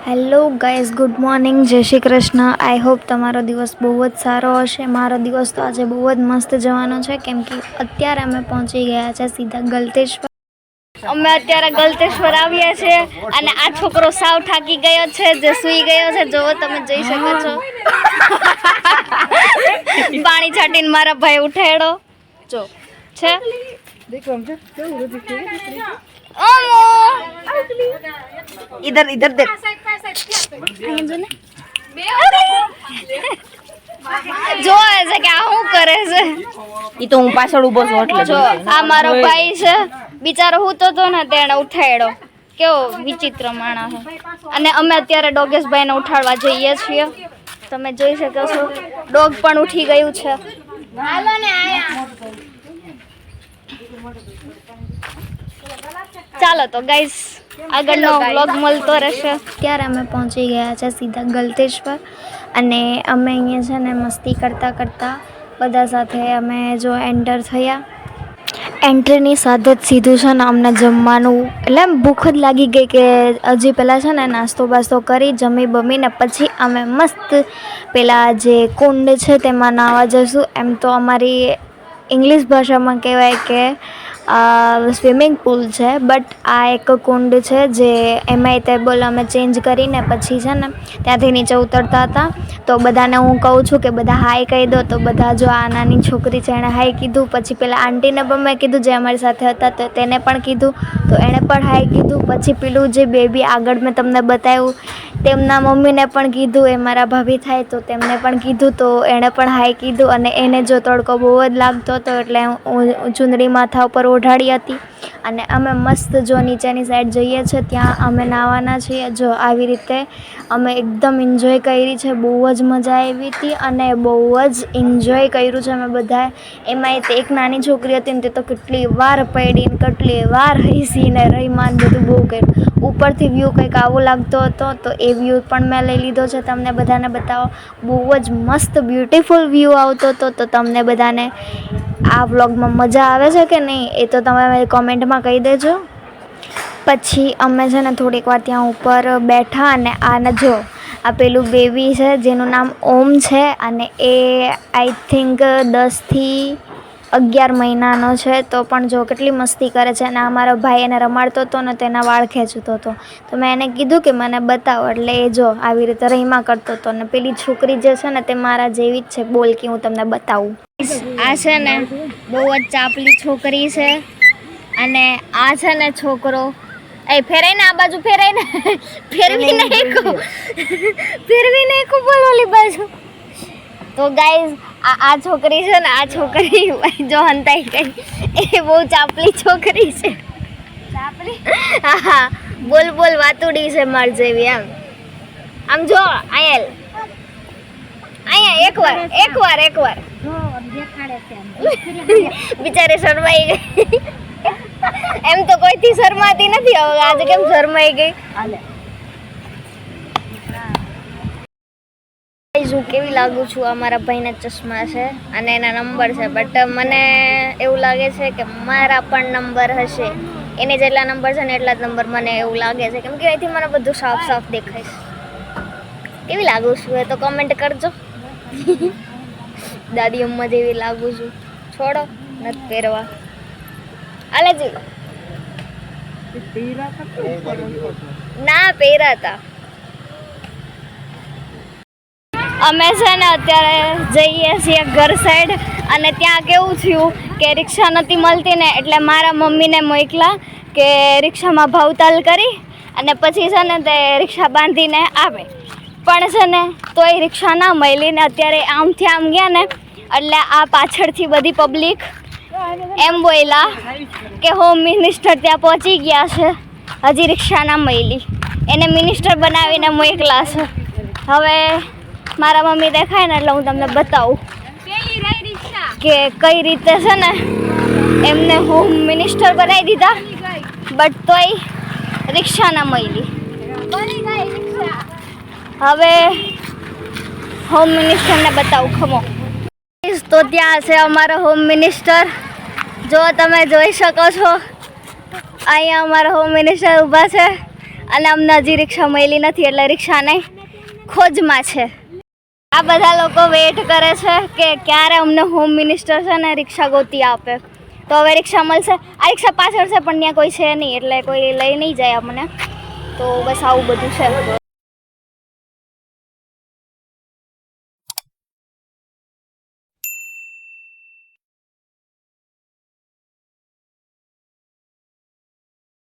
Hello guys, good morning, જય Shri Krishna. I hope તમારો દિવસ બહુ જ સારો હશે. મારો દિવસ તો આજે બહુ જ મસ્ત જવાનો છે, કેમ કે અત્યારે અમે પહોંચી ગયા છે સીધા ગલતેશ્વર. અમે અત્યારે ગલતેશ્વર આવ્યા છે અને આ છોકરો સાવ થાકી ગયો છે, જે સૂઈ ગયો છે. જોવો, તમે જોઈ શકો છો. પાણી છાંટીને મારા ભાઈ ઉઠાડ્યો જો છે. इधर इधर देख જો છે કે આ શું કરે છે. ઈ તો હું પાછળ ઊભો છું એટલે જો આ મારો ભાઈ છે, બિચારો હૂતો તો ને તેણે ઉઠાડ્યો. કેવો વિચિત્ર માણસ છે. અને અમે અત્યારે ડોગેશભાઈને ઉઠાડવા જઈએ છીએ. તમે જોઈ શકો છો, ડોગ પણ ઉઠી ગયું છે. હાલો ને આયા. ચાલો તો ગાઈસ, આગળનો વ્લોગ મળતો રહેશે. ત્યારે અમે પહોંચી ગયા છે સીધા ગલતેશ્વર અને અમે અહીંયા છે ને મસ્તી કરતાં કરતાં બધા સાથે અમે જો એન્ટર થયા. એન્ટ્રીની સાથે જ સીધું છે ને અમને જમવાનું, એટલે ભૂખ જ લાગી ગઈ કે હજી પહેલાં છે ને નાસ્તો બાસ્તો કરી જમી બમીને પછી અમે મસ્ત પેલા જે કુંડ છે તેમાં નાહવા જઈશું. એમ તો અમારી ઇંગ્લિશ ભાષામાં કહેવાય કે સ્વિમિંગ પુલ છે, બટ આ એક કુંડ છે જે એમાંય ટેબલ અમે ચેન્જ કરીને પછી છે ને ત્યાંથી નીચે ઉતરતા હતા. તો બધાને હું કહું છું કે બધા હાય કહી દો. તો બધા જો આ નાની છોકરી છે એણે હાય કીધું. પછી પેલા આંટીને પણ મેં કીધું જે અમારી સાથે હતા, તો તેને પણ કીધું, તો એણે પણ હાય કીધું. પછી પેલું જે બેબી આગળ મેં તમને બતાવ્યું તેમના મમ્મીને પણ કીધું, એ મારા ભાભી થાય તો તેમને પણ કીધું, તો એણે પણ હાય કીધું. અને એને જો તડકો બહુ જ લાગતો હતો એટલે હું ચૂંદડી માથા ઉપર ઓઢાડી હતી. અને અમે મસ્ત જો નીચેની સાઈડ જઈએ છીએ ત્યાં અમે નાહવાના છીએ. જો આવી રીતે અમે એકદમ એન્જોય કરી છે, બહુ જ મજા આવી હતી અને બહુ જ એન્જોય કર્યું છે અમે બધાએ. એમાંય તે એક નાની છોકરી હતી ને તે તો કેટલી વાર પડી ને કેટલી વાર હસીને રહીમાં બધું બહુ કર્યું. ઉપરથી વ્યૂ કંઈક આવો લાગતો હતો, તો એ વ્યૂ પણ મેં લઈ લીધો છે તમને બધાને બતાવો. બહુ જ મસ્ત બ્યુટીફુલ વ્યૂ આવતો હતો. તો તમને બધાને આ વ્લોગમાં મજા આવે છે કે નહીં એ તો તમે કોમેન્ટમાં કહી દેજો. પછી અમે છે ને થોડીક વાર ત્યાં ઉપર બેઠા અને આને જો આ પેલું બેબી છે જેનું નામ ઓમ છે અને એ આઈ થિંક 10 થી 11 મહિનાનો છે. તો પણ જો કેટલી મસ્તી કરે છે. અને અમારો ભાઈ એને રમાડતો હતો ને તેના વાળ ખેંચતો હતો. તો મેં એને કીધું કે મને બતાવો, એટલે એ જો આવી રીતે રહીમાં કરતો હતો. ને પેલી છોકરી જે છે ને તે મારા જેવી જ છે. બોલ કે હું તમને બતાવું. આ છે ને બહુ જ ચાપલી છોકરી છે અને આ છે ને છોકરો. એ ફેરાય ને આ બાજુ, ફેરાય ને, ફેરવી નાખું બોલ ઓલી બાજુ. તો ગાઈઝ આ છોકરી છે ને, આ છોકરી જો હંતાઈ ગઈ, એ બહુ ચાપલી છોકરી છે. ચાપલી? હા, બોલ બોલ વાતુડી છે માર જેવી. આમ જો અહીંયા એકવાર બિચારી શરમાઈ ગઈ. એમ તો કોઈથી શરમાતી નથી, હવે આજે કેમ શરમાઈ ગઈ. હું કેવી લાગુ છું? અમારા ભાઈના ચશ્મા છે અને એના નંબર છે, બટ મને એવું લાગે છે કે મારા પણ નંબર હશે. એને જેટલા નંબર છે ને એટલા જ નંબર મને એવું લાગે છે, કેમ કે અહીંથી મને બધું સાફ સાફ દેખાય છે. કેવી લાગુ છું એ તો કમેન્ટ કરજો. દાદી અમ્મા જેવી લાગુ છું. છોડો, નથી પહેરવા. આલેજી ના પહેર્યા હતા. અમે છે ને અત્યારે જઈએ છીએ ઘર સાઈડ અને ત્યાં કેવું થયું કે રિક્ષા નથી મળતી ને એટલે મારા મમ્મીને મોકલા કે રિક્ષામાં ભાવતાલ કરી અને પછી છે ને તે રિક્ષા બાંધીને આવે. પણ છે ને તોય રિક્ષા ના મળી ને અત્યારે આમથી આમ ગયા ને એટલે આ પાછળથી બધી પબ્લિક એમ બોલ્યા કે હોમ મિનિસ્ટર ત્યાં પહોંચી ગયા છે, હજી રિક્ષા ના મળી. એને મિનિસ્ટર બનાવીને મોકલા છે. હવે મારા મમ્મી દેખાય ને એટલે હું તમને બતાવું કે કઈ રીતે છે ને એમને હોમ મિનિસ્ટર બનાવી દીધા, બટ તોય રિક્ષા ના મળી. હવે હોમ મિનિસ્ટરને બતાવું. ખમો તો ત્યાં છે અમારો હોમ મિનિસ્ટર. જો તમે જોઈ શકો છો અહીંયા અમારા હોમ મિનિસ્ટર ઊભા છે અને અમને હજી રિક્ષા મળી નથી એટલે રિક્ષાને ખોજમાં છે. આ બધા લોકો વેઇટ કરે છે કે ક્યારે અમને હોમ મિનિસ્ટર છે ને રિક્ષા ગોતી આપે. તો હવે રિક્ષા મળશે. આ રિક્ષા પાછળ છે પણ ત્યાં કોઈ છે નહીં એટલે કોઈ લઈ નહીં જાય અમને. તો બસ આવું બધું છે.